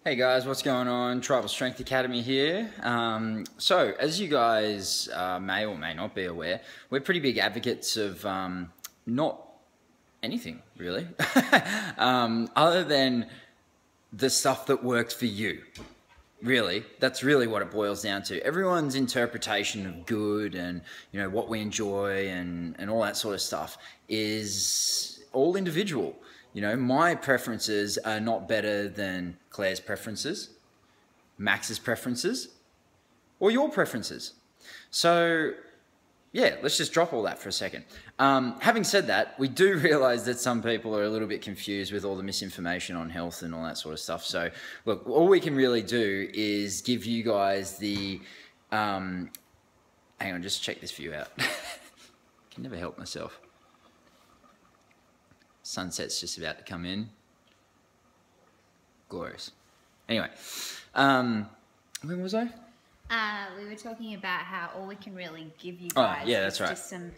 Hey guys, what's going on? Tribal Strength Academy here. So, as you guys may or may not be aware, we're pretty big advocates of not anything really, other than the stuff that works for you. Really, that's really what it boils down to. Everyone's interpretation of good and what we enjoy and all that sort of stuff is all individual. My preferences are not better than Claire's preferences, Max's preferences, or your preferences. So, yeah, let's just drop all that for a second. Having said that, we do realize that some people are a little bit confused with all the misinformation on health and all that sort of stuff. So, look, all we can really do is give you guys the... hang on, just check this view out. Can never help myself. Sunset's just about to come in. Glorious. Anyway, where was I? We were talking about how all we can really give you guys is just some,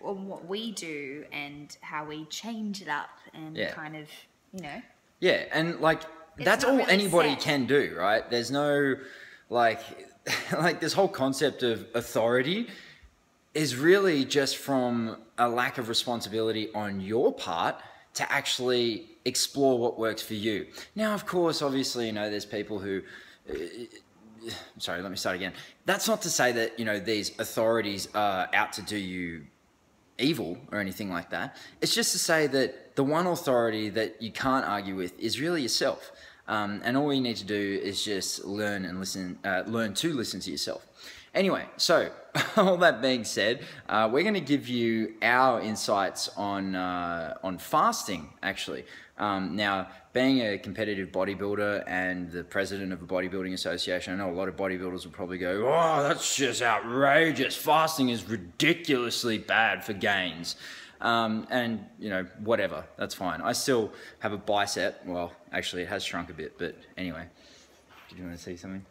on what we do and how we change it up and kind of, Yeah, and that's all really anybody can do, right? There's no, like this whole concept of authority is really just from a lack of responsibility on your part to actually explore what works for you. Now, of course, obviously, there's people who... sorry, let me start again. That's not to say that, these authorities are out to do you evil or anything like that. It's just to say that the one authority that you can't argue with is really yourself. And all you need to do is just learn to listen to yourself. Anyway, so all that being said, we're going to give you our insights on fasting, actually. Now, being a competitive bodybuilder and the president of a bodybuilding association, I know a lot of bodybuilders will probably go, "Oh, that's just outrageous. Fasting is ridiculously bad for gains." And, whatever, that's fine. I still have a bicep. Well, actually, it has shrunk a bit, but anyway. Did you want to see something?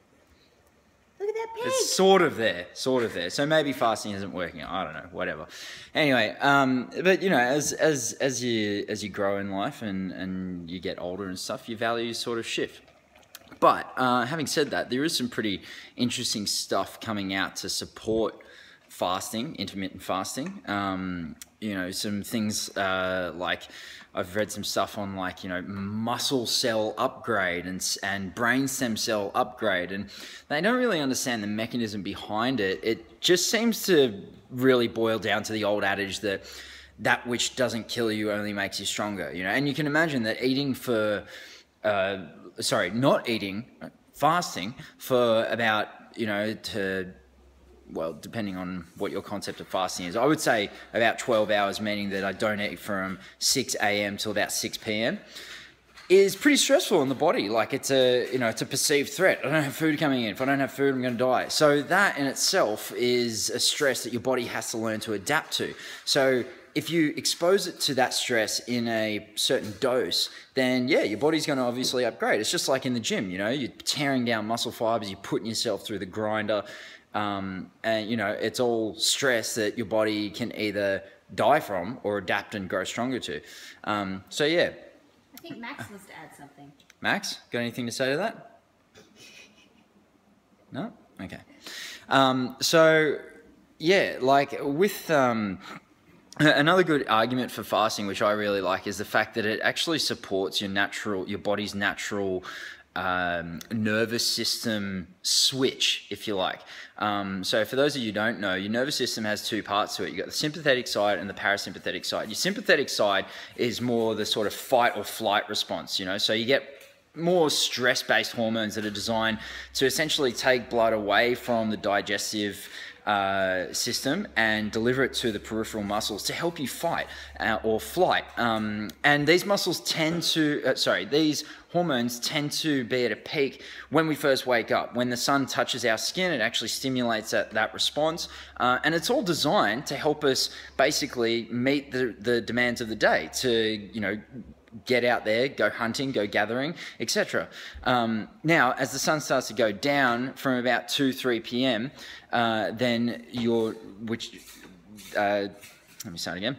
Look at that pig. It's sort of there. So maybe fasting isn't working. I don't know. Whatever. Anyway, but as you grow in life and you get older and stuff, your values sort of shift. But having said that, there is some pretty interesting stuff coming out to support fasting, intermittent fasting. Some things like I've read some stuff on muscle cell upgrade and brain stem cell upgrade, and they don't really understand the mechanism behind it. It just seems to really boil down to the old adage that which doesn't kill you only makes you stronger. And you can imagine that fasting for about well, depending on what your concept of fasting is, I would say about 12 hours, meaning that I don't eat from 6 a.m. till about 6 p.m. is pretty stressful on the body. It's a perceived threat. I don't have food coming in. If I don't have food, I'm going to die. So that in itself is a stress that your body has to learn to adapt to. So if you expose it to that stress in a certain dose, then yeah, your body's going to obviously upgrade. It's just like in the gym, you're tearing down muscle fibers, you're putting yourself through the grinder. And it's all stress that your body can either die from or adapt and grow stronger to. So yeah. I think Max wants to add something. Max, got anything to say to that? No? Okay. So yeah, with another good argument for fasting, which I really like, is the fact that it actually supports your body's natural nervous system switch, if you like. So for those of you who don't know, your nervous system has two parts to it. You've got the sympathetic side and the parasympathetic side. Your sympathetic side is more the sort of fight or flight response, so you get more stress-based hormones that are designed to essentially take blood away from the digestive system and deliver it to the peripheral muscles to help you fight or flight. And these muscles these hormones tend to be at a peak when we first wake up. When the sun touches our skin, it actually stimulates that response. And it's all designed to help us basically meet the demands of the day, to, get out there, go hunting, go gathering, etc. Now, as the sun starts to go down from about 2-3 p.m., then let me start again.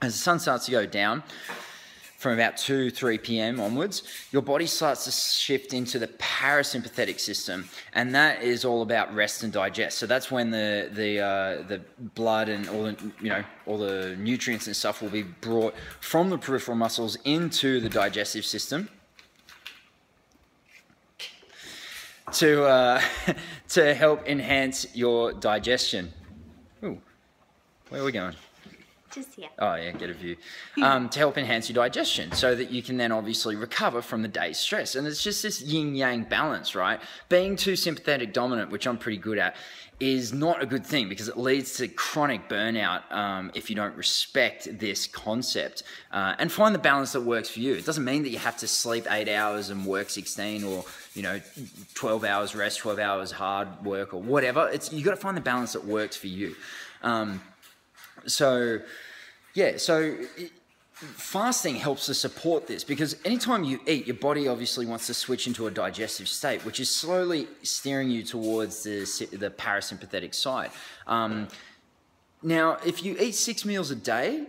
As the sun starts to go down, from about 2-3 p.m. onwards, your body starts to shift into the parasympathetic system, and that is all about rest and digest. So that's when the blood and all the nutrients and stuff will be brought from the peripheral muscles into the digestive system to help enhance your digestion. Ooh, where are we going? Just here. Oh yeah, get a view. To help enhance your digestion so that you can then obviously recover from the day's stress. And it's just this yin-yang balance, right? Being too sympathetic dominant, which I'm pretty good at, is not a good thing because it leads to chronic burnout if you don't respect this concept. And find the balance that works for you. It doesn't mean that you have to sleep 8 hours and work 16 or 12 hours rest, 12 hours hard work or whatever. You got to find the balance that works for you. So fasting helps to support this because anytime you eat, your body obviously wants to switch into a digestive state, which is slowly steering you towards the parasympathetic side. Now, if you eat 6 meals a day,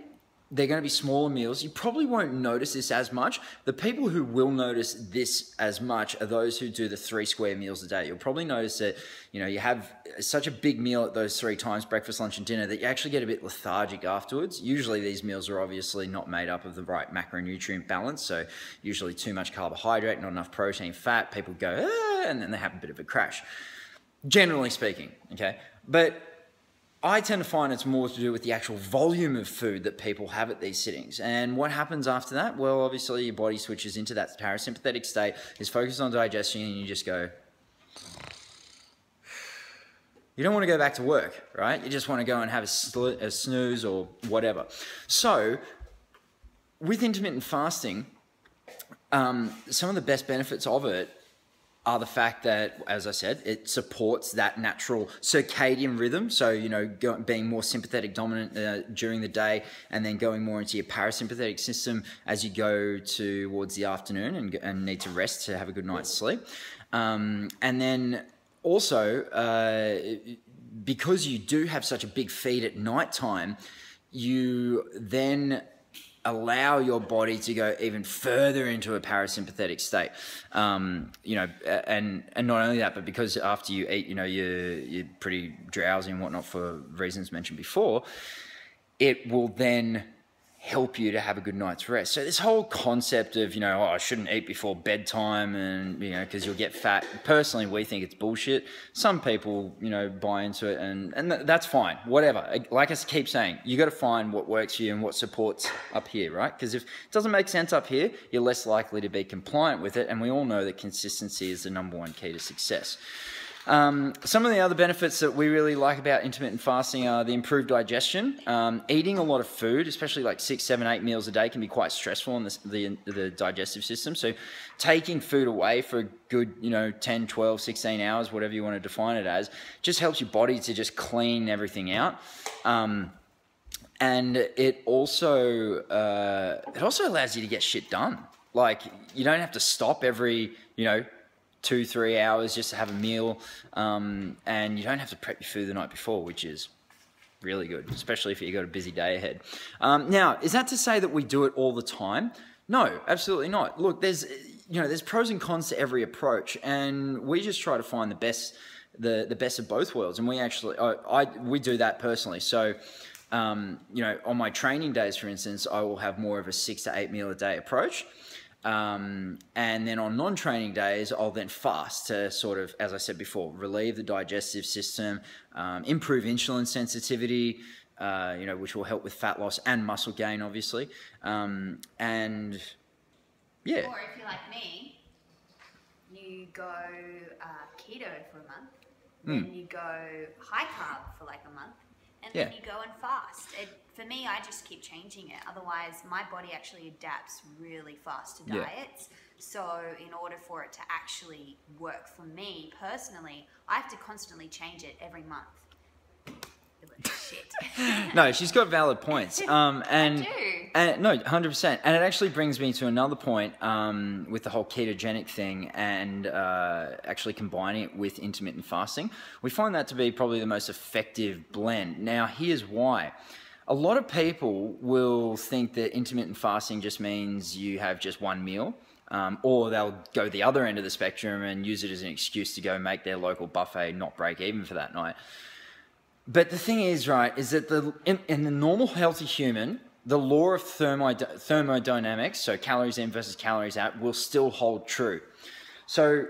they're going to be smaller meals. You probably won't notice this as much. The people who will notice this as much are those who do the 3 square meals a day. You'll probably notice that, you have such a big meal at those 3 times, breakfast, lunch, and dinner, that you actually get a bit lethargic afterwards. Usually these meals are obviously not made up of the right macronutrient balance. So usually too much carbohydrate, not enough protein, fat. People go, and then they have a bit of a crash, generally speaking, okay? But I tend to find it's more to do with the actual volume of food that people have at these sittings. And what happens after that? Well, obviously your body switches into that parasympathetic state, is focused on digestion, and you just go. You don't want to go back to work, right? You just want to go and have a snooze or whatever. So with intermittent fasting, some of the best benefits of it are the fact that, as I said, it supports that natural circadian rhythm. So, being more sympathetic dominant during the day and then going more into your parasympathetic system as you go towards the afternoon and need to rest to have a good night's sleep. And then also, because you do have such a big feed at nighttime, you then allow your body to go even further into a parasympathetic state, and not only that, but because after you eat, you're pretty drowsy and whatnot for reasons mentioned before, it will then help you to have a good night's rest. So this whole concept of, I shouldn't eat before bedtime and, because you'll get fat. Personally, we think it's bullshit. Some people, buy into it and that's fine, whatever. Like I keep saying, you got to find what works for you and what supports up here, right? Because if it doesn't make sense up here, you're less likely to be compliant with it. And we all know that consistency is the #1 key to success. Some of the other benefits that we really like about intermittent fasting are the improved digestion. Eating a lot of food, especially like 6, 7, 8 meals a day, can be quite stressful on the digestive system. So taking food away for a good, 10, 12, 16 hours, whatever you want to define it as, just helps your body to just clean everything out. And it also allows you to get shit done. Like, you don't have to stop every, 2-3 hours just to have a meal, and you don't have to prep your food the night before, which is really good, especially if you've got a busy day ahead. Now, is that to say that we do it all the time? No, absolutely not. Look, there's pros and cons to every approach, and we just try to find the best of both worlds. And we actually, we do that personally. So, on my training days, for instance, I will have more of a 6 to 8 meal a day approach. And then on non-training days, I'll then fast to sort of, as I said before, relieve the digestive system, improve insulin sensitivity, which will help with fat loss and muscle gain, obviously. And yeah. Or if you're like me, you go keto for a month, then you go high carb for like a month, and then you go and fast. For me, I just keep changing it. Otherwise, my body actually adapts really fast to diets. So in order for it to actually work for me personally, I have to constantly change it every month. Shit. No, she's got valid points. I do. And no, 100%. And it actually brings me to another point with the whole ketogenic thing and actually combining it with intermittent fasting. We find that to be probably the most effective blend. Now, here's why. a lot of people will think that intermittent fasting just means you have just one meal, or they'll go the other end of the spectrum and use it as an excuse to go make their local buffet not break even for that night. But the thing is, right, is that in the normal healthy human, the law of thermodynamics, so calories in versus calories out, will still hold true. So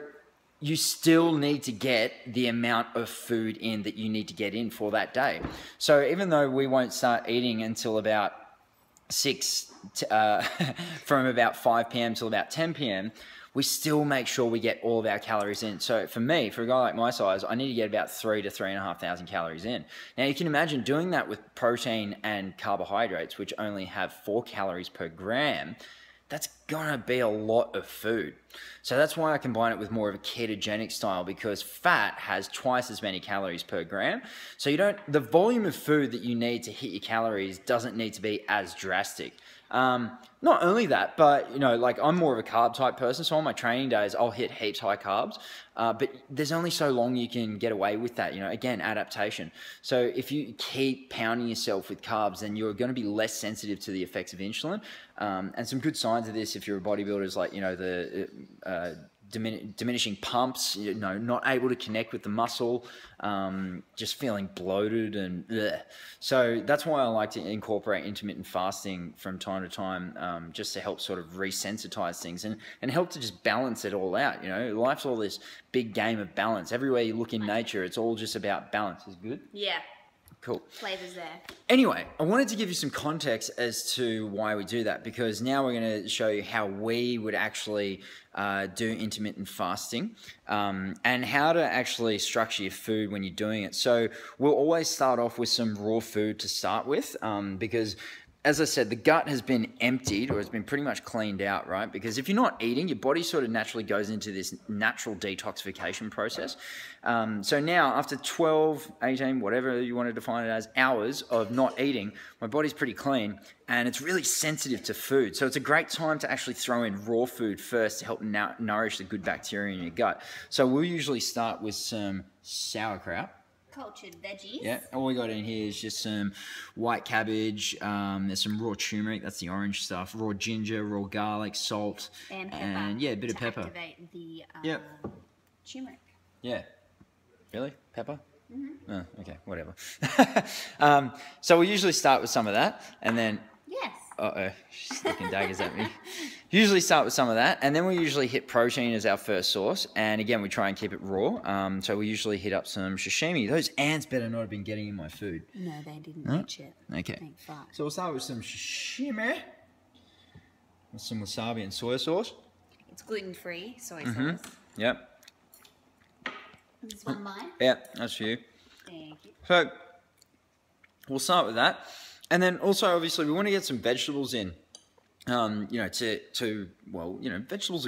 you still need to get the amount of food in that you need to get in for that day. So even though we won't start eating until about from about 5 p.m. till about 10 p.m., we still make sure we get all of our calories in. So for me, for a guy like my size, I need to get about 3,000 to 3,500 calories in. Now you can imagine doing that with protein and carbohydrates, which only have 4 calories per gram. That's gonna be a lot of food. So that's why I combine it with more of a ketogenic style, because fat has twice as many calories per gram. So the volume of food that you need to hit your calories doesn't need to be as drastic. Not only that, but like I'm more of a carb type person, so on my training days I'll hit heaps high carbs, but there's only so long you can get away with that. Again, adaptation. So if you keep pounding yourself with carbs, then you're going to be less sensitive to the effects of insulin. And some good signs of this, if you're a bodybuilder, is like the diminishing pumps, not able to connect with the muscle, just feeling bloated and bleh. So that's why I like to incorporate intermittent fasting from time to time, just to help sort of resensitize things and help to just balance it all out. Life's all this big game of balance. Everywhere you look in nature, it's all just about balance. Is good? Yeah. Cool. Flavors there. Anyway, I wanted to give you some context as to why we do that, because now we're going to show you how we would actually do intermittent fasting, and how to actually structure your food when you're doing it. So we'll always start off with some raw food to start with, because as I said, the gut has been emptied, or it's been pretty much cleaned out, right? Because if you're not eating, your body sort of naturally goes into this natural detoxification process. So now, after 12, 18, whatever you want to define it as, hours of not eating, my body's pretty clean, and it's really sensitive to food. So it's a great time to actually throw in raw food first to help nourish the good bacteria in your gut. So we'll usually start with some sauerkraut. Cultured veggies. Yeah, all we got in here is just some white cabbage, there's some raw turmeric, that's the orange stuff, raw ginger, raw garlic, salt, and pepper. And yeah, a bit of pepper. Activate the turmeric. Yeah. Really? Pepper? Mm-hmm. Oh, okay, whatever. So we usually start with some of that, and then... Yes. Uh-oh, she's sticking daggers at me. Usually start with some of that, and then we usually hit protein as our first source, and again, we try and keep it raw. So we usually hit up some sashimi. Those ants better not have been getting in my food. No, they didn't reach it. Okay. Thank fuck. So we'll start with some sashimi, with some wasabi and soy sauce. It's gluten-free soy sauce. Yep. Is this one mine? Yeah, that's for you. Thank you. So we'll start with that. And then also, obviously, we want to get some vegetables in. Vegetables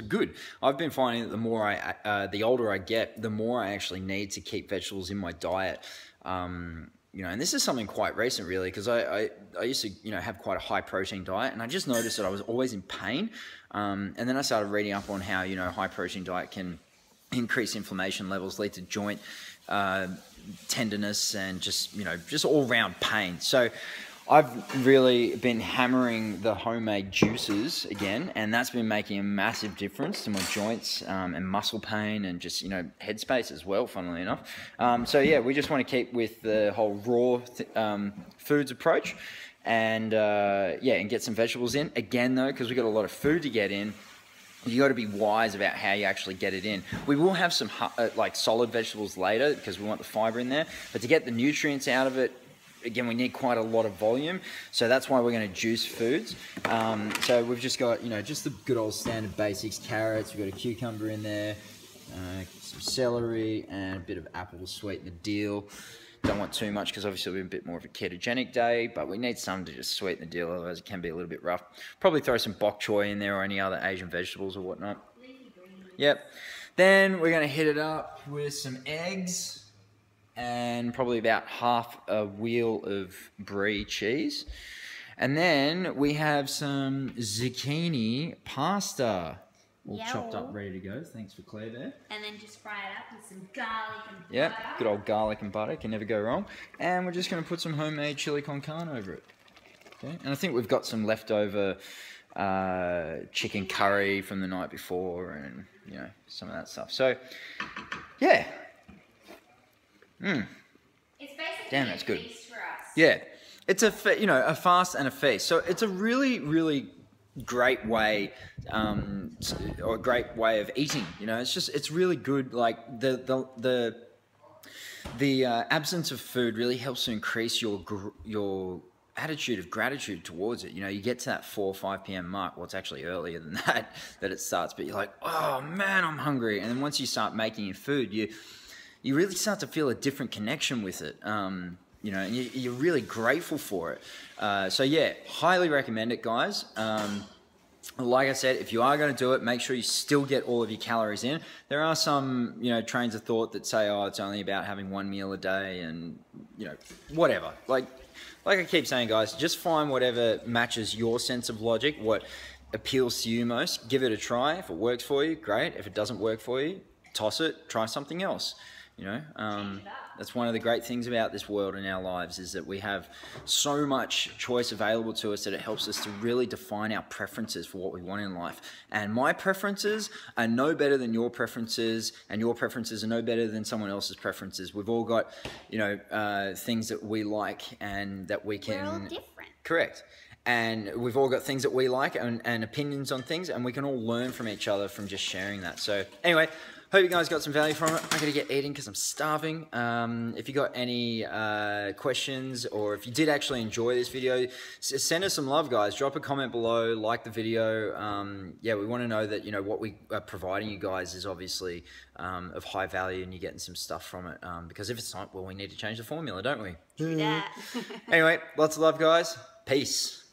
are good. I've been finding that the older I get, the more I actually need to keep vegetables in my diet. And this is something quite recent, really, because I used to, have quite a high protein diet, and I just noticed that I was always in pain. And then I started reading up on how, high protein diet can increase inflammation levels, lead to joint tenderness, and just all round pain. So I've really been hammering the homemade juices again, and that's been making a massive difference to my joints and muscle pain, and just headspace as well, funnily enough. So yeah, we just want to keep with the whole raw foods approach, and and get some vegetables in. Again though, because we've got a lot of food to get in, you got to be wise about how you actually get it in. We will have some solid vegetables later, because we want the fiber in there, but to get the nutrients out of it, again, we need quite a lot of volume, so that's why we're going to juice foods. So we've just got, just the good old standard basics: carrots, we've got a cucumber in there, some celery, and a bit of apple to sweeten the deal. Don't want too much, because obviously we're a bit more of a ketogenic day, but we need some to just sweeten the deal, otherwise it can be a little bit rough. Probably throw some bok choy in there, or any other Asian vegetables or whatnot. Yep. Then we're going to hit it up with some eggs, and probably about half a wheel of brie cheese. And then we have some zucchini pasta, all chopped up, ready to go. Thanks for Claire there. And then just fry it up with some garlic and butter. Yep, good old garlic and butter, can never go wrong. And we're just going to put some homemade chili con carne over it. Okay. And I think we've got some leftover chicken curry from the night before, and you know, some of that stuff. So yeah. It's basically damn, that's good. feast for us. Yeah, it's a fast and a feast. So it's a really, really great way, or a great way of eating. You know, it's really good. Like the absence of food really helps to increase your attitude of gratitude towards it. You know, you get to that 4 or 5 p.m. mark. Well, it's actually earlier than that it starts. But you're like, oh man, I'm hungry. And then once you start making your food, you really start to feel a different connection with it. You know, and you're really grateful for it. So yeah, highly recommend it, guys. Like I said, if you are going to do it, make sure you still get all of your calories in. There are some, you know, trains of thought that say, oh, it's only about having 1 meal a day, and you know, whatever. Like I keep saying, guys, just find whatever matches your sense of logic, what appeals to you most. Give it a try. If it works for you, great. If it doesn't work for you, toss it. Try something else. You know, that's one of the great things about this world in our lives, is that we have so much choice available to us that it helps us to really define our preferences for what we want in life. And my preferences are no better than your preferences, and your preferences are no better than someone else's preferences. We've all got, you know, things that we like and that we can... We're all different. Correct. And we've all got things that we like and opinions on things, and we can all learn from each other from just sharing that. So anyway... hope you guys got some value from it. I'm going to get eating because I'm starving. If you got any questions, or if you did actually enjoy this video, send us some love, guys. Drop a comment below, like the video. Yeah, we want to know that, you know, what we are providing you guys is obviously of high value, and you're getting some stuff from it. Because if it's not, well, we need to change the formula, don't we? Do that. Anyway, lots of love, guys. Peace.